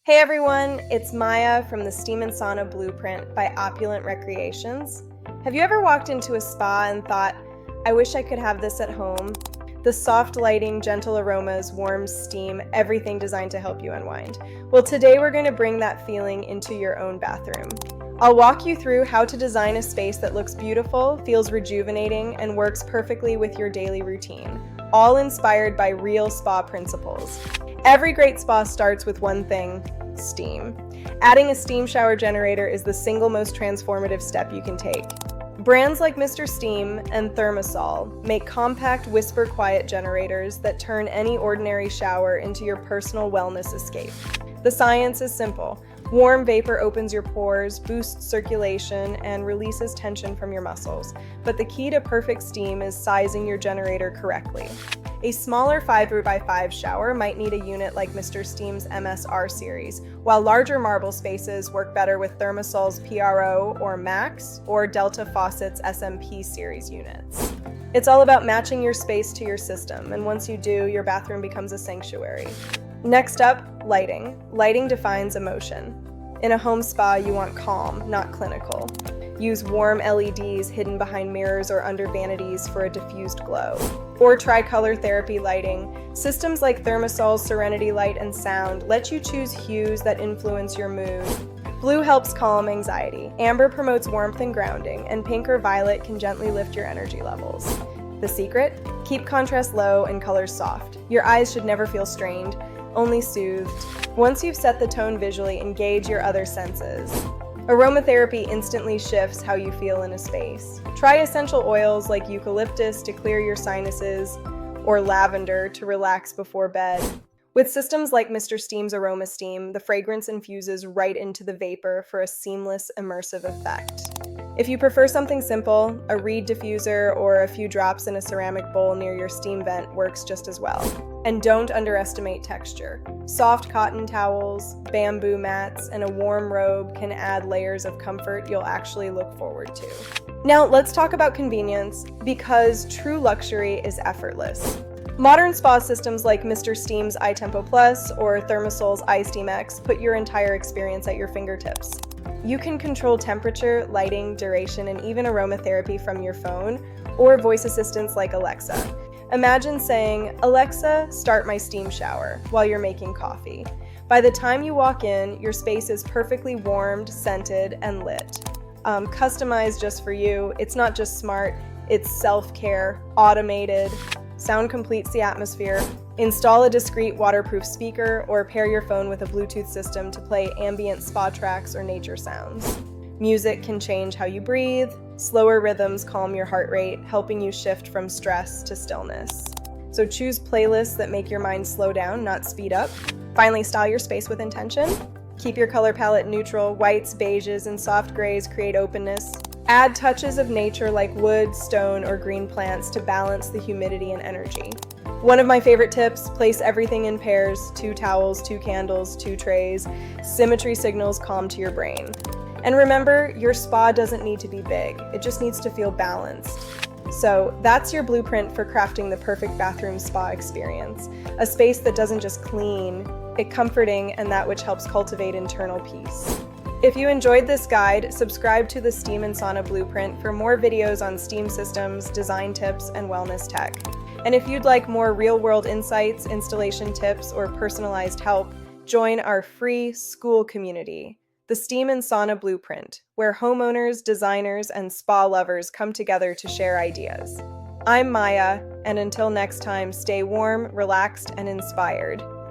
Hey everyone, it's Maya from the Steam and Sauna Blueprint by Opulent Recreations. Have you ever walked into a spa and thought, I wish I could have this at home? The soft lighting, gentle aromas, warm steam, everything designed to help you unwind. Well, today we're going to bring that feeling into your own bathroom. I'll walk you through how to design a space that looks beautiful, feels rejuvenating, and works perfectly with your daily routine, all inspired by real spa principles. Every great spa starts with one thing: steam. Adding a steam shower generator is the single most transformative step you can take. Brands like Mr. Steam and ThermaSol make compact, whisper-quiet generators that turn any ordinary shower into your personal wellness escape. The science is simple. Warm vapor opens your pores, boosts circulation, and releases tension from your muscles. But the key to perfect steam is sizing your generator correctly. A smaller 5x5 shower might need a unit like Mr. Steam's MSR series, while larger marble spaces work better with ThermaSol's PRO or Max or Delta Faucet's SMP series units. It's all about matching your space to your system, and once you do, your bathroom becomes a sanctuary. Next up, lighting. Lighting defines emotion. In a home spa, you want calm, not clinical. Use warm LEDs hidden behind mirrors or under vanities for a diffused glow. Or try color therapy lighting. Systems like ThermaSol's Serenity Light and Sound let you choose hues that influence your mood. Blue helps calm anxiety, amber promotes warmth and grounding, and pink or violet can gently lift your energy levels. The secret? Keep contrast low and colors soft. Your eyes should never feel strained, only soothed. Once you've set the tone visually, engage your other senses. Aromatherapy instantly shifts how you feel in a space. Try essential oils like eucalyptus to clear your sinuses or lavender to relax before bed. With systems like Mr. Steam's Aroma Steam, the fragrance infuses right into the vapor for a seamless, immersive effect. If you prefer something simple, a reed diffuser or a few drops in a ceramic bowl near your steam vent works just as well. And don't underestimate texture. Soft cotton towels, bamboo mats, and a warm robe can add layers of comfort you'll actually look forward to. Now let's talk about convenience, because true luxury is effortless. Modern spa systems like Mr. Steam's iTempo Plus or ThermaSol's iSteamX put your entire experience at your fingertips. You can control temperature, lighting, duration, and even aromatherapy from your phone or voice assistants like Alexa. Imagine saying, "Alexa, start my steam shower," while you're making coffee. By the time you walk in, your space is perfectly warmed, scented, and lit. Customized just for you. It's not just smart, it's self-care, automated. Sound completes the atmosphere. Install a discreet waterproof speaker or pair your phone with a Bluetooth system to play ambient spa tracks or nature sounds. Music can change how you breathe. Slower rhythms calm your heart rate, helping you shift from stress to stillness. So choose playlists that make your mind slow down, not speed up. Finally, style your space with intention. Keep your color palette neutral. Whites, beiges, and soft grays create openness. Add touches of nature like wood, stone, or green plants to balance the humidity and energy. One of my favorite tips: place everything in pairs: 2 towels, 2 candles, 2 trays. Symmetry signals calm to your brain. And remember, your spa doesn't need to be big, it just needs to feel balanced. So that's your blueprint for crafting the perfect bathroom spa experience. A space that doesn't just clean, it's comforting, and that which helps cultivate internal peace. If you enjoyed this guide, subscribe to the Steam and Sauna Blueprint for more videos on steam systems, design tips, and wellness tech. And if you'd like more real-world insights, installation tips, or personalized help, join our free school community, the Steam and Sauna Blueprint, where homeowners, designers, and spa lovers come together to share ideas. I'm Maya, and until next time, stay warm, relaxed, and inspired.